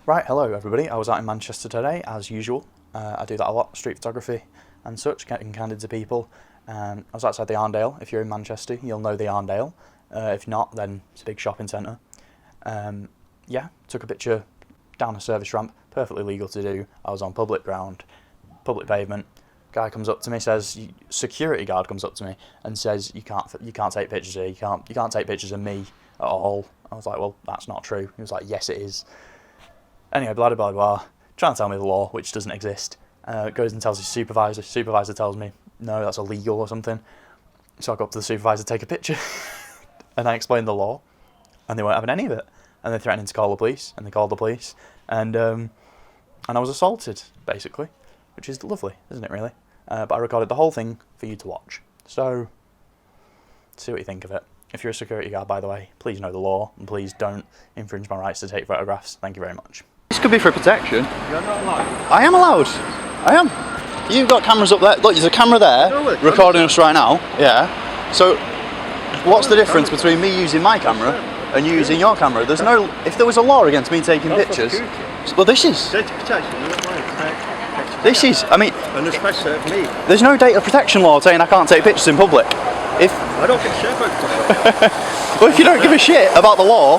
Right, hello everybody. I was out in Manchester today, as usual. I do that a lot, street photography and such, getting candid to people. I was outside the Arndale. If you're in Manchester, you'll know the Arndale. If not, then it's a big shopping centre. Yeah, took a picture down a service ramp, perfectly legal to do. I was on public ground, public pavement. Guy comes up to me, says, security guard comes up to me and says, you can't take pictures here. You can't take pictures of me at all. I was like, well, that's not true. He was like, yes, it is. Anyway, blah, blah, blah, trying to tell me the law, which doesn't exist. Goes and tells his supervisor. Supervisor tells me, no, that's illegal or something. So I go up to the supervisor, take a picture, and I explain the law, and they weren't having any of it. And they're threatening to call the police, and they called the police, and I was assaulted, basically, which is lovely, isn't it, really? But I recorded the whole thing for you to watch. So, see what you think of it. If you're a security guard, by the way, please know the law, and please don't infringe my rights to take photographs. Thank you very much. This could be for protection. You're not allowed. I am allowed. I am. You've got cameras up there. Look, there's a camera there recording us right now. Yeah. So, what's the difference between me using my camera and you using your camera? There's no. If there was a law against me taking pictures, well, this is. Data protection. This is. I mean. And especially me. There's no data protection law saying I can't take pictures in public. If I don't give a shit about stuff. well, if you don't give a shit about the law,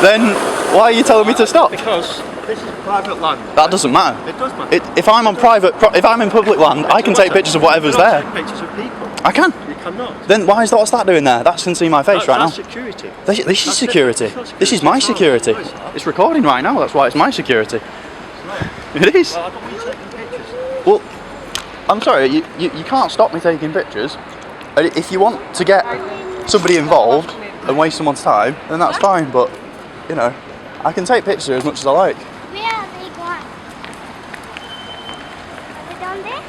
then why are you telling me to stop? Because this is private land. That doesn't matter. It does matter. If I'm on if I'm in public land, I can take pictures of whatever's there. Take pictures of people. I can. You cannot. Then what's that doing there? That's can see my face right now. That's security. This is security. This is my security. It's recording right now. That's why it's my security. It is. Well, I don't want you taking pictures. Well, I'm sorry. You can't stop me taking pictures. If you want to get somebody involved and waste someone's time, then that's fine. But you know, I can take pictures as much as I like. Where are they gone? Are they down there?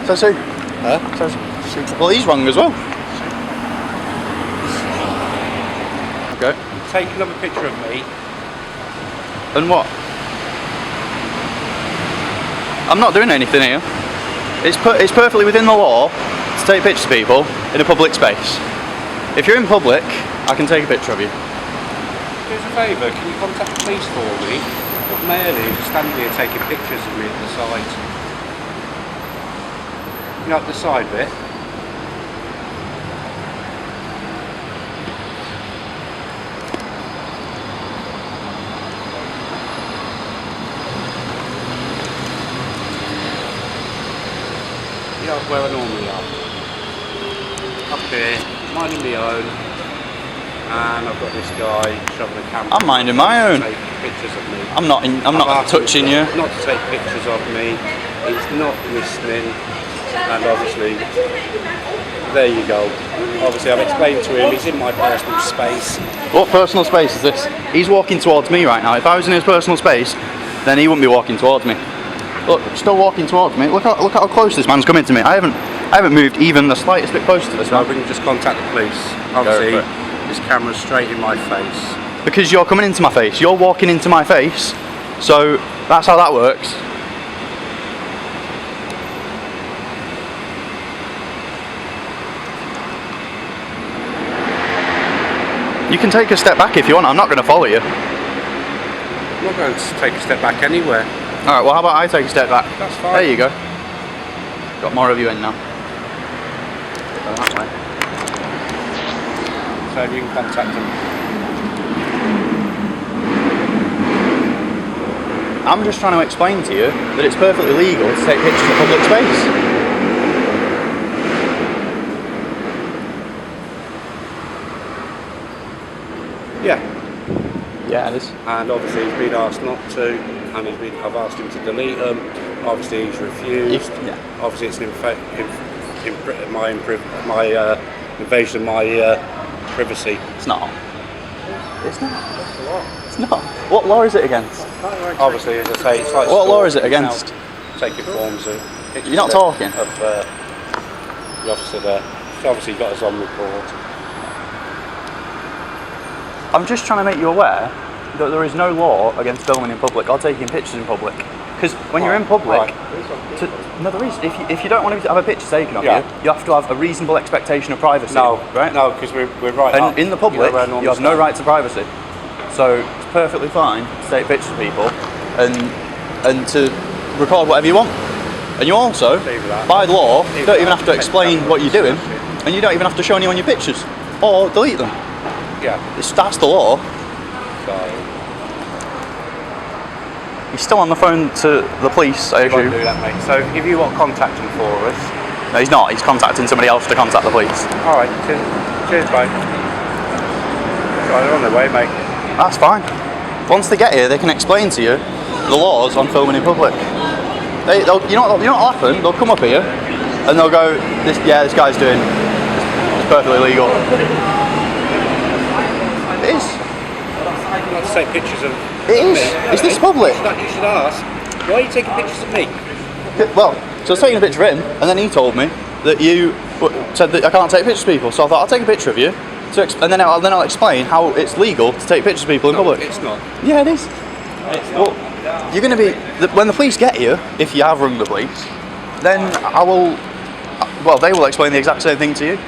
Says who? Huh? Says. Well, he's wrong as well. Okay. Take another picture of me. And what? I'm not doing anything here. It's perfectly within the law to take pictures of people in a public space. If you're in public, I can take a picture of you. Do us a favour, can you contact the police for me? Not merely just standing here taking pictures of me at the side. You know, at the side bit. Yeah, where I normally are. Up here, minding my own, and I've got this guy shoving a camera. I'm minding my own. Take pictures of me. I'm not touching you. Not to take pictures of me. He's not listening, and obviously, there you go. Obviously, I've explained to him he's in my personal space. What personal space is this? He's walking towards me right now. If I was in his personal space, then he wouldn't be walking towards me. Look, still walking towards me. Look how close this man's coming to me. I haven't moved even the slightest bit closer to this man. We can just contact the police. Obviously, this camera's straight in my face. Because you're coming into my face. You're walking into my face. So that's how that works. You can take a step back if you want. I'm not going to follow you. I'm not going to take a step back anywhere. Alright, well how about I take a step back? That's fine. There you go. Got more of you in now. Go that way. So you can contact them. I'm just trying to explain to you that it's perfectly legal to take pictures of public space. Yeah. Yeah, it is. And obviously he's been asked not to, and I've asked him to delete them. Obviously he's refused. Yeah. Obviously it's my invasion of my privacy. It's not. It's not. It's not. What law is it against? Obviously, as I say, it's like. What law is it against? Taking forms of. You're not talking. Of the officer there. He's obviously got us on record. I'm just trying to make you aware that there is no law against filming in public or taking pictures in public. Because when you're in public, Right. no, there is. If you don't want to have a picture taken of Yeah. you have to have a reasonable expectation of privacy. No, right? No, because we're right And up. in the public, where I normally you have no stand. right to privacy. So it's perfectly fine to take pictures of people and to record whatever you want. And you also, Leave that. by law, you Leave don't that. even have to Take explain that. what you're doing, and you don't even have to show anyone your pictures or delete them. Yeah. That's the law. So, He's still on the phone to the police, I we won't assume. do that, mate. So if you want contacting for us, No, he's not. He's contacting somebody else to contact the police. all right. Cheers, mate. Right, they're on their way, mate. That's fine. Once they get here, they can explain to you the laws on filming in public. You know what'll happen? They'll come up here and they'll go, this guy's doing, it's perfectly legal. It is. Not to take pictures of. It is. Is this public? You should ask. Why are you taking pictures of me? Well, so I was taking a picture of him, and then he told me that you said that I can't take pictures of people. So I thought I'll take a picture of you, and then I'll explain how it's legal to take pictures of people in public. It's not. Yeah, it is. Well, you're going to be when the police get you, if you have rung the police, then I will. Well, they will explain the exact same thing to you.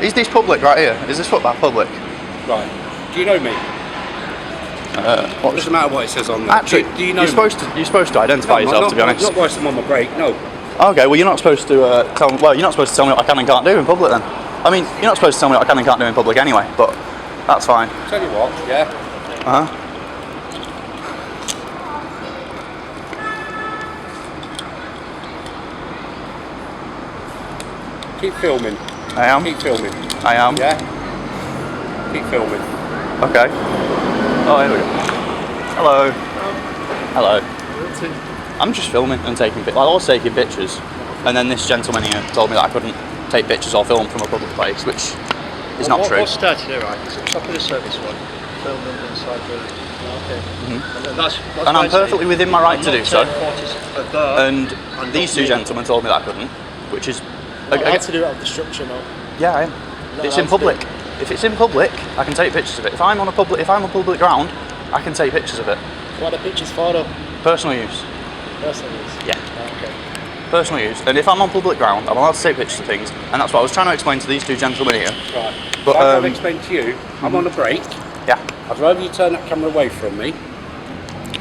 Is this public right here? Is this footpath public? Right. Do you know me? It doesn't matter what it says on there. Actually, do you know you're supposed to identify yourself. To be honest. Not whilst I'm on my break. No. Okay, well, you're not supposed to tell me. Well, you're not supposed to tell me what I can and can't do in public then. I mean, you're not supposed to tell me what I can and can't do in public anyway. But that's fine. Tell you what. Yeah. Uh huh. Keep filming. I am. Keep filming. I am. Yeah. Keep filming. Okay. Oh, here we go. Hello. Hello. I'm just filming and taking pictures. I was taking pictures, and then this gentleman here told me that I couldn't take pictures or film from a public place, which is not true. What's started here, right? It's at the top of the service one. Filming inside the. Okay. That's And I'm perfectly within my right to do so. And And these two gentlemen told me that I couldn't, which is. I had to do it on the structure now. Yeah, I am. It's in public. If it's in public, I can take pictures of it. If I'm on public ground, I can take pictures of it. What are the pictures for though? Personal use. Personal use. Yeah. Okay. Personal use. And if I'm on public ground, I'm allowed to take pictures of things. And that's what I was trying to explain to these two gentlemen here. Right. But, Like I've explained to you, I'm on a break. Yeah. I'd rather you turn that camera away from me.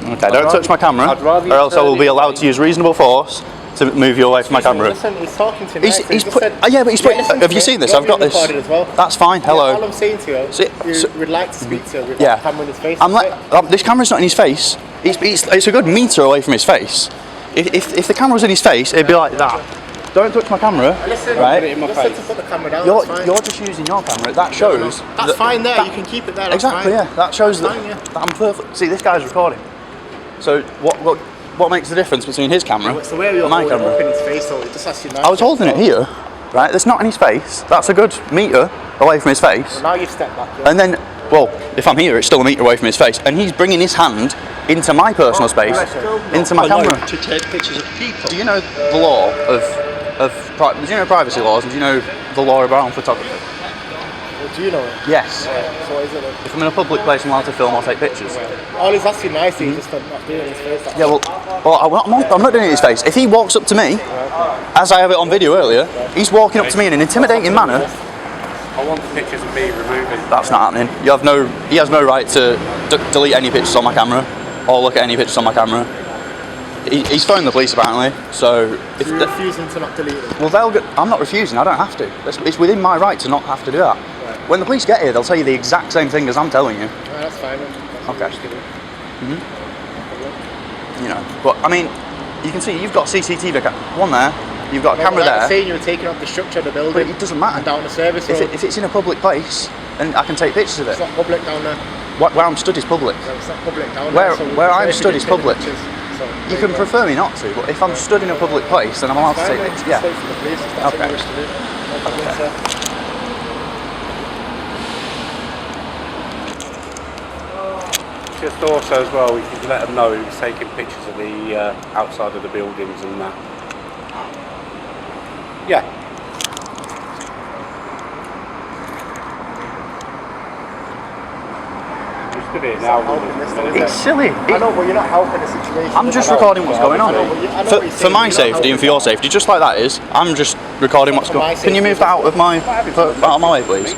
Okay, don't touch my camera, I'd rather you or else I turn will be it allowed away. to use reasonable force to move you away from my camera. Listen, he's talking to me. He's put. Yeah, but he's put. Have you seen this? I've got this. As well. That's fine. Hello. Yeah, all I'm saying to you, See- you so- would like to speak to with Yeah. the camera in his face. I'm is like, this camera's not in his face. It's a good metre away from his face. If the camera was in his face, it'd be like that. Don't touch my camera, Listen, right? Put it in my Listen face. to put the camera down. You're that's fine. you're just using your camera. That shows. That's that- fine there. that- You can keep it there. That's Exactly. fine. Yeah. That shows That's that, fine, yeah. that I'm perfect. See, this guy's recording. So what makes the difference between his camera It's the way you're and my holding it up camera? in his face, so it just has to. I was holding it here, right? That's not in his face. That's a good metre away from his face. Now you've stepped back. Yeah. And then, well, if I'm here, it's still a metre away from his face. And he's bringing his hand into my personal space, into my camera. To take pictures of people. Do you know the law do you know privacy laws, and do you know the law around photography? Well, do you know it? Yes. So what is it? Then? If I'm in a public place, I'm allowed to film or take pictures. All he's asking nicely, he's just not doing it in his face. That's Yeah, I'm not doing it in his face. If he walks up to me, as I have it on video earlier, he's walking up to me in an intimidating manner. I want the pictures of me removing. That's not happening. He has no right to delete any pictures on my camera or look at any pictures on my camera. He's phoned the police apparently. So if You're refusing to not delete it. well, I'm not refusing. I don't have to. It's within my right to not have to do that. When the police get here, they'll tell you the exact same thing as I'm telling you. No, that's fine. Then. That's Okay. what you should do. You know, but I mean, you can see you've got CCTV one there. You've got a No, camera but like there. saying you were taking up the structure of the building. But it doesn't matter. And down the service If, road. if it's in a public place, then I can take pictures of it. It's not public down there. Where I'm stood is public. No, it's not public down Where- there. So we where prefer I'm if you stood didn't is take the public. pictures. So, You can prefer me not to, but if I'm stood in a public place, then I'm allowed to take pictures. Yeah. Wait for the police if that's Okay. what you wish to do. No problem, Okay. sir. Just also as well, we could let them know he was taking pictures of the outside of the buildings and that. Yeah. Just look at it now. It's silly. I know, but you're not helping the situation. I'm just I know. recording what's going on. I know what you're For saying, my but you're not safety and for your helping safety, just like that is, I'm just recording what's For my going on. Can you move safety, that out of my way, please?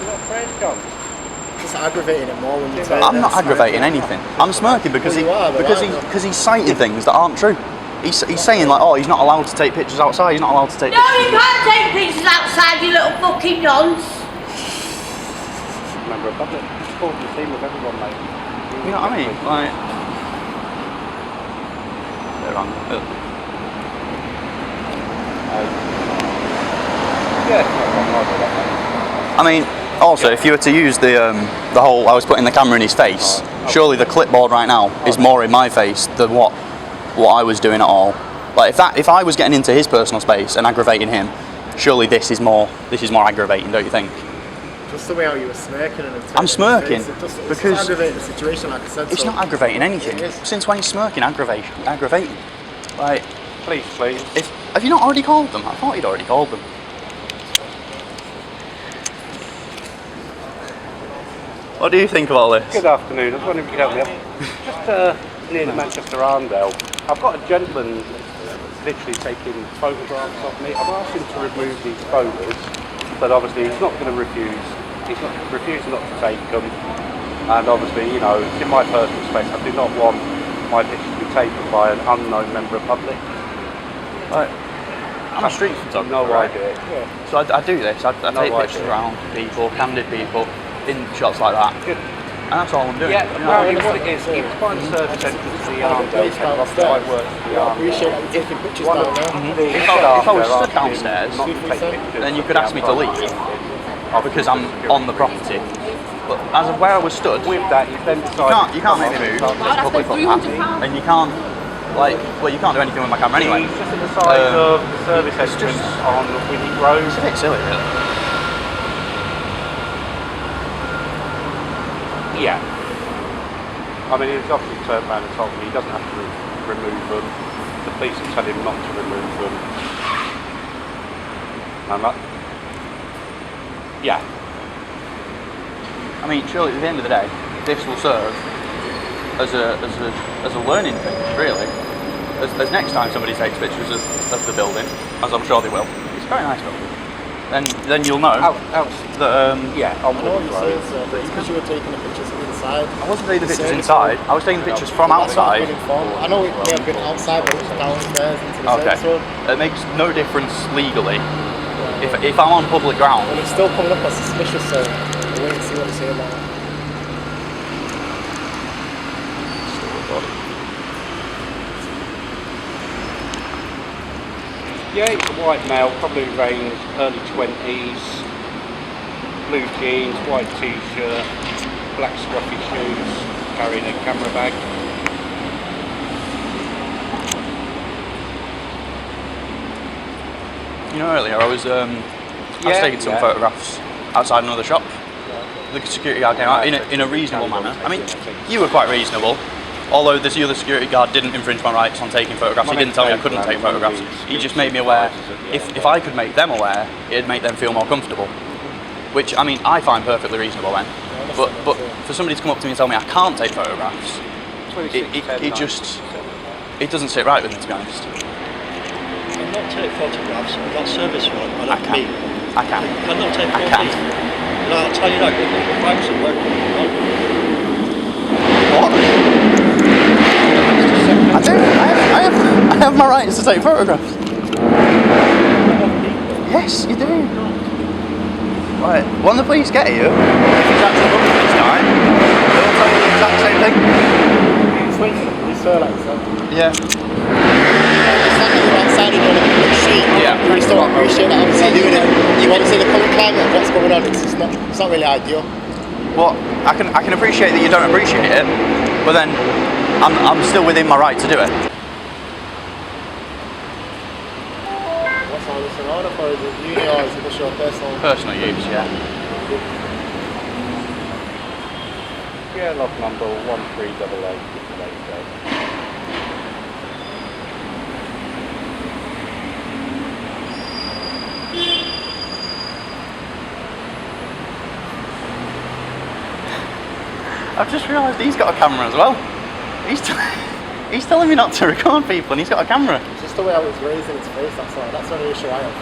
It's aggravating it more when you say I'm not aggravating anything. I'm smirking because he's citing things that aren't true. He's saying like, oh, he's not allowed to take pictures outside. He's not allowed to take. No, you can't take pictures outside, you little fucking nonce. Member of public. Support the team with everyone, mate. You know what I mean? Like, they're wrong. I mean, also, if you were to use the whole, I was putting the camera in his face. Surely the clipboard right now is more in my face than what I was doing at all. Like if I was getting into his personal space and aggravating him, surely this is more aggravating, don't you think? Just the way how you were smirking and I'm smirking because it's aggravating the situation, like I said. It's not aggravating anything. Since when is smirking aggravating? Like, please. Have you not already called them? I thought you'd already called them. What do you think of all this? Good afternoon. I was wondering if you could help me out. Just near the Manchester Arndale, I've got a gentleman literally taking photographs of me. I've asked him to remove these photos, but obviously he's not going to refuse. He's not refusing not to take them, and obviously, you know, it's in my personal space. I do not want my picture to be taken by an unknown member of public. Right. I'm a street photographer. No idea. Yeah. So I do this. I take pictures around people, candid people, in shots like that. Good. And that's all I'm doing. Yeah, well, what it is, he was by the service entrance to the Arndale, I work for the I Arndale. appreciate that you're taking pictures down there. If I was stood downstairs, then you could ask me to leave because I'm on the property. But as of where I was stood, With that, you then decided you can't make me move. It's public footpath, and you can't you can't do anything with my camera anyway. He's just at the side of the service entrance on Winnie Road. It's a bit silly, really. Yeah. I mean, he's obviously turned around and told me he doesn't have to remove them. The police will tell him not to remove them. And that, yeah. I mean, surely at the end of the day, this will serve as a learning thing, really. As next time somebody takes pictures of the building, as I'm sure they will, it's a very nice building. Then you'll know that yeah, on I know what Wood you're Road. saying, sir, but it's because you were taking the pictures inside. I wasn't taking the pictures inside. I was taking the pictures from outside. I know it may have been outside, but it was downstairs into the Okay. service road. It makes no difference legally. If I'm on public ground, And it's still coming up as suspicious, so we'll wait and see what they say about it. Yeah, it's a white male, probably range early 20s, blue jeans, white t-shirt, black scruffy shoes, carrying a camera bag. you know, earlier I was taking some photographs outside another shop. The security guard came out in a reasonable manner. I mean, you were quite reasonable. Although the other security guard didn't infringe my rights on taking photographs, he didn't tell me I couldn't take photographs. He just made me aware, if I could make them aware, it'd make them feel more comfortable. Which, I mean, I find perfectly reasonable then. But for somebody to come up to me and tell me I can't take photographs, it doesn't sit right with me, to be honest. I'm not take photographs of that service road. I can. I cannot take photographs. No, I'll tell you that, if I was at work, What? I do. I have my rights to take photographs. Yes, you do. Right. When the police get you, if he's actually looking this time, they'll tell you the exact same thing. Just wait for the police, sir, like I said. Yeah. You're outside and you're on a public street. Yeah. You just don't appreciate that, obviously, doing it. You want to see the current climate of what's going on, it's not really ideal. Well, I can appreciate that you don't appreciate it, but then I'm still within my right to do it. What's all this in order for? Is it uni or is it just your personal? Personal use, yeah. Yeah, log number 1388. I've just realised he's got a camera as well. He's telling me not to record people and he's got a camera. It's just the way I was raised in his face, that's all. That's the only issue I have.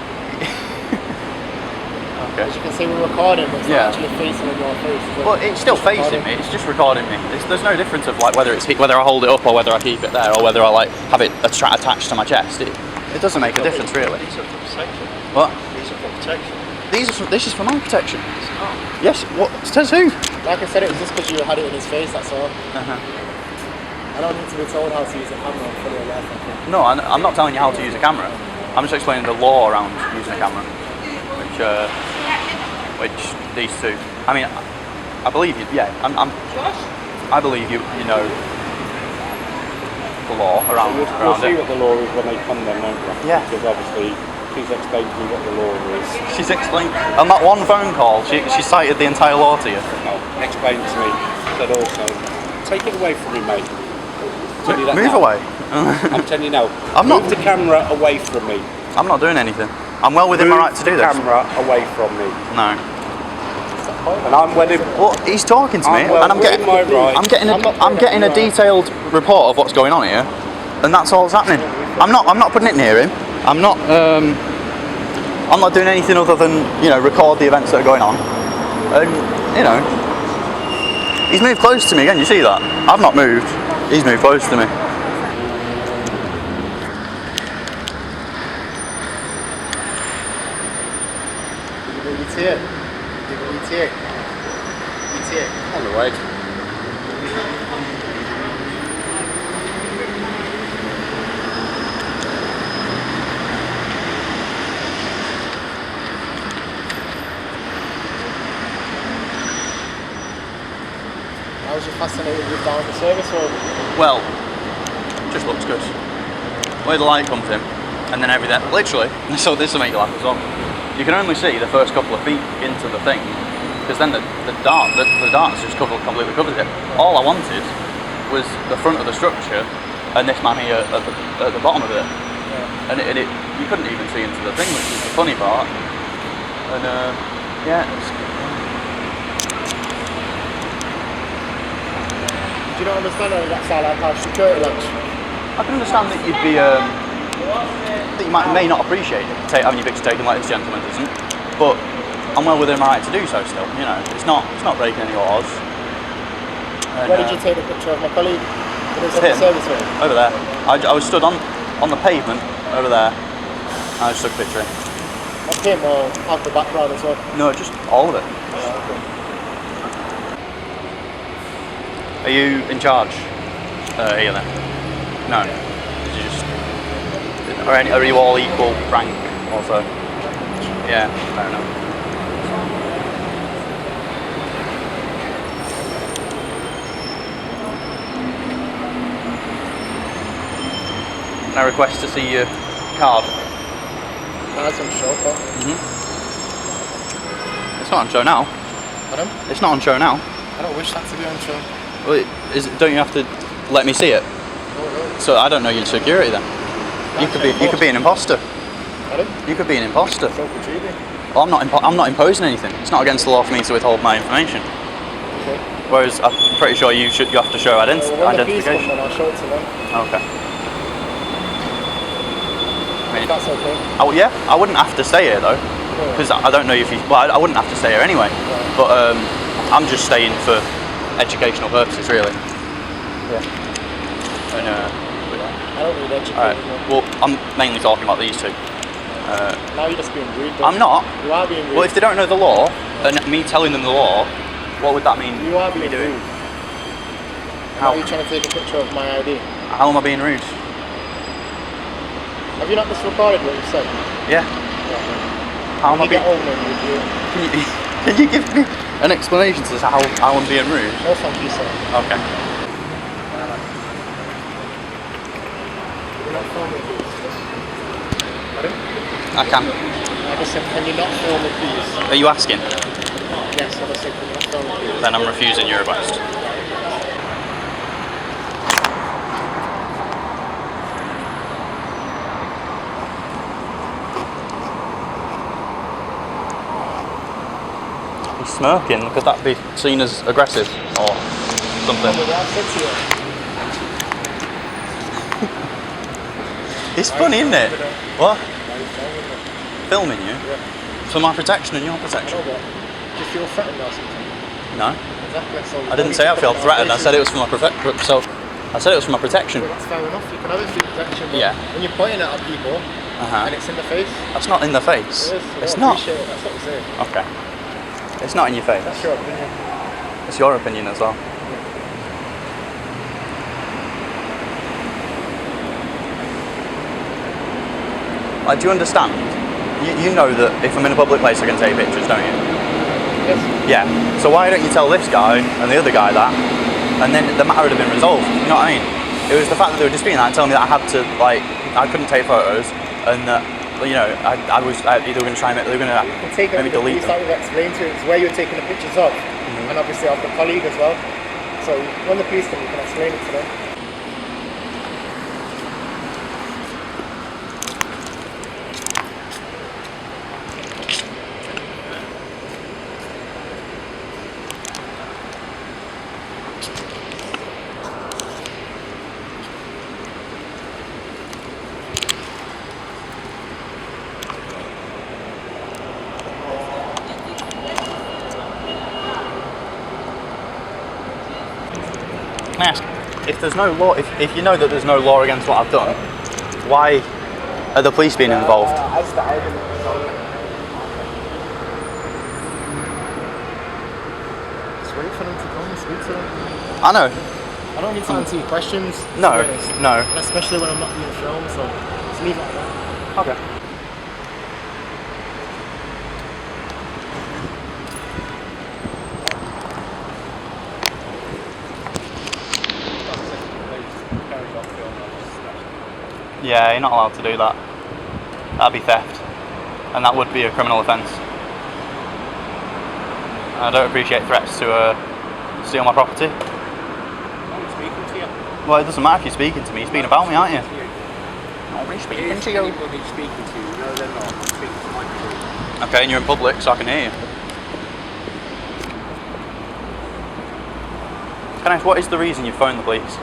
Okay. As you can see, we're recording, but it's not actually facing in your face. Well, it's still facing me. It's just recording me. There's no difference of like whether I hold it up or whether I keep it there or whether I like have it attached to my chest. It doesn't make a difference really. These are for protection. What? These are for protection. This is for my protection. Yes. What says who? Like I said, it was just because you had it in his face, that's all. Uh-huh. I don't need to be told how to use a camera. I'm fully aware of it. No, I'm not telling you how to use a camera. I'm just explaining the law around using a camera, which these two. I mean, I believe you. Yeah, I believe you. You know the law around We'll see it. what the law is when they come then, won't we? Yeah. Because obviously she's explained to me what the law is. She's explained on that one phone call. She cited the entire law to you. Oh, explained to me. Said also, take it away from me, mate. Tell you that Move now. away. I'm telling you now. I'm not- Move the camera away from me. I'm not doing anything. I'm well within my right to do Move this. the camera away from me. No. And I'm well in. Well, he's talking to me, I'm well and I'm within my right. I'm getting a detailed report of what's going on here, and that's all that's happening. I'm not putting it near him. I'm not doing anything other than record the events that are going on, and he's moved close to me again. You see that? I've not moved. He's moved close to me. On the way. I was just fascinated with down the service road. Well, just looks good. Where the light comes in, and then everything. Literally, so this will make you laugh as well. You can only see the first couple of feet into the thing, because then the darts just completely covers it. All I wanted was the front of the structure, and this man here at the bottom of it. Yeah. And it you couldn't even see into the thing, which is the funny part. And yeah. Do you not understand how that's all like our security lamps? I can understand that you'd be that you may not appreciate it, having your picture taken like this gentleman doesn't, but I'm well within my right to do so still. It's not breaking any laws. And, Where did you take the picture of my colleague? It was on the him. service road. Over there. I was stood on the pavement over there. And I just took a picture. Of him or of the background as well? No, just all of it. Are you in charge here then? No. You just, are you all equal rank also? Yeah, fair enough. Can I request to see your card? That's on show, but. It's not on show now. Pardon? It's not on show now. I don't wish that to be on show. Well, don't you have to let me see it? No. So I don't know your security then. You could be an imposter. Pardon? You could be an imposter. So could you be. Well, I'm not imposing anything. It's not against the law for me to withhold my information. Okay. Whereas I'm pretty sure you have to show When the police come, identification. then I'll show it to them. Okay. If that's okay. I wouldn't have to stay here though, because I don't know if you. Well, I wouldn't have to stay here anyway. Right. But I'm just staying for educational purposes, really. Yeah. And I don't need education. alright. Well, I'm mainly talking about these two. Now you're just being rude. though. I'm not. You are being rude. Well, if they don't know the law, and me telling them the law, what would that mean? You are being me doing? rude. How? Now you're trying to take a picture of my ID. How am I being rude? Have you not just recorded what you said? Yeah. How am I When you get being? home then review. Can you give me an explanation to how I'm being rude? No thank you, sir. Okay. You're not filming, please. Pardon? I can. I just said, can you not film it, please? Are you asking? Yes, I just said, can you not film it, please? Then I'm refusing your request. He's smirking. Could that be seen as aggressive? Or something. It's funny, isn't it? What? Filming you? For my protection and your protection. Do you feel threatened or something? No. Exactly. So I didn't say I felt threatened. I said it was for my I said it was for my protection. Well, that's fair enough. You can have it for your protection. But Yeah. when you're pointing it at people and it's in the face, That's not in the face. it is. It's I not. appreciate it. That's what I'm saying. Okay. It's not in your face. That's your opinion. It's your opinion as well. Like, do you understand? You know that if I'm in a public place I can take pictures, don't you? Yes. Yeah. So why don't you tell this guy and the other guy that, and then the matter would have been resolved? You know what I mean? It was the fact that they were disputing that and telling me that I had to, like, I couldn't take photos, and that, you know, I was either going to try and they were going to maybe delete them. Like we've explained to you, it's where you're taking the pictures of, and obviously of the colleague as well. So when the police come, you can explain it to them. Can I ask, if there's no law, if you know that there's no law against what I've done, why are the police being involved? Just wait for them to come and speak to them. I know. I don't need to answer your questions. to No, be honest. no. And especially when I'm not being filmed, so just leave it at that. Okay. Yeah, you're not allowed to do that. That'd be theft, and that would be a criminal offence. I don't appreciate threats to steal my property. I'm speaking to you. Well, it doesn't matter if you're speaking to me. You're speaking about me, aren't you? I'm speaking to you. Anybody speaking to you? No, they're not. I'm speaking to my colleague. Okay, and you're in public, so I can hear you. Can I ask, what is the reason you phoned the police?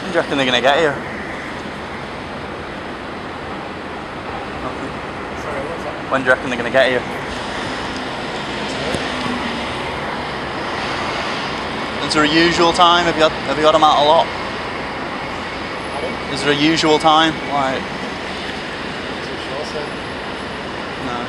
When do you reckon they're going to get here? Sorry, what's that? When do you reckon they're going to get here? Is there a usual time? Have you had them out a lot? Is there a usual time? Like, no.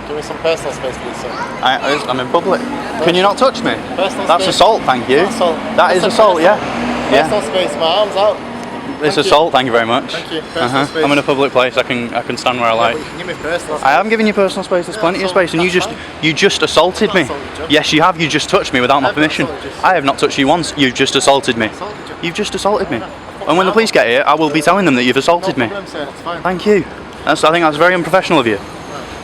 Give me some personal space, please, sir. I'm in public. Can you not touch me? Personal That's space. assault, thank you. That's assault. That is That's assault, yeah. Personal Yeah. space, my arm's out. It's Thank you. assault, thank you very much. Thank you. Personal space. I'm in a public place, I can stand where I Yeah, like. but you can give me personal space. I am giving you personal space, there's Yeah, plenty of so space, and that's fine. you just assaulted I've me. not assaulted you. Yes, you have, you just touched me without my I've not permission. assaulted you. I have not touched you once, you've just assaulted me. Assaulted you. You've just assaulted me. And when the police get here, I will be telling them that you've assaulted No me. problem, sir. It's fine. Thank you. I think that's very unprofessional of you.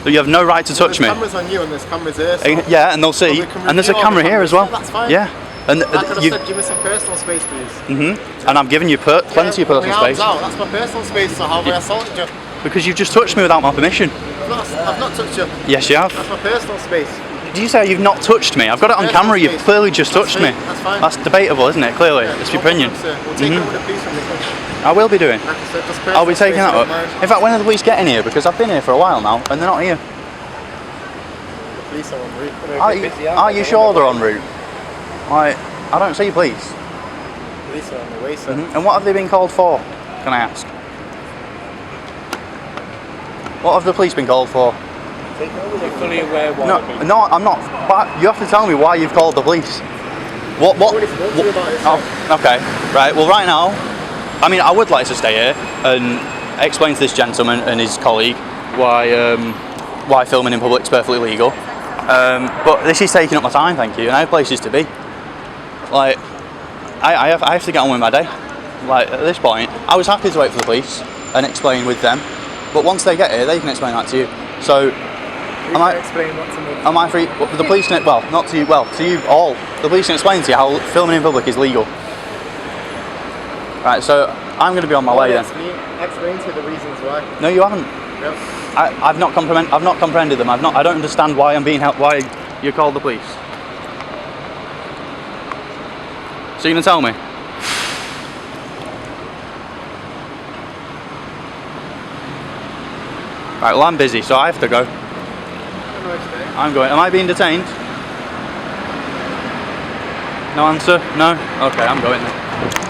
That you have no right to touch me. There's cameras on you and there's cameras here. So Yeah, and they'll see. we can And there's a review all the camera here as well. cameras. Yeah, that's fine. Yeah. And like I could have you, said, give me some personal space, please. and I'm giving you plenty of personal My arm's space. out. That's my personal space, so how have I assaulted you? Because you've just touched me without my permission. I've not touched you. Yes, you have. That's my personal space. Did you say you've not touched me? I've got it on Personal camera. You've space. clearly just That's touched me. fine, that's fine. That's debatable, isn't it? Clearly, it's your No opinion. problem, sir. We'll take it with the police when they come. I will be doing. Like I said, just personal I'll be taking space, that I up. don't mind. In fact, when are the police getting here? Because I've been here for a while now, and they're not here. The police are en route. They're a Are bit you, busy, are you sure they're en route? I don't see police. The police are on the way, sir. And what have they been called for? Can I ask? What have the police been called for? Take it over. You're fully aware why No, I'm not. But you have to tell me why you've called the police. What? I've already spoken to you about it, sir. Oh, okay. Right. Well, right now, I mean, I would like to stay here and explain to this gentleman and his colleague why filming in public is perfectly legal. But this is taking up my time, thank you, and I have places to be. Like, I have to get on with my day. Like, at this point, I was happy to wait for the police and explain with them, but once they get here, they can explain that to you. So, Am I explain what to me? am I free? Well, the police can, well, not to you, well, to you all. The police can explain to you how filming in public is legal. Right, so I'm going to be on my way then. Explain to you the reasons why. No, you haven't. No. I've not comprehended them. I don't understand why I'm being helped. Why you called the police? So you gonna tell me? Right. Well, I'm busy, so I have to go. I'm going. Am I being detained? No answer. No. Okay, I'm going then.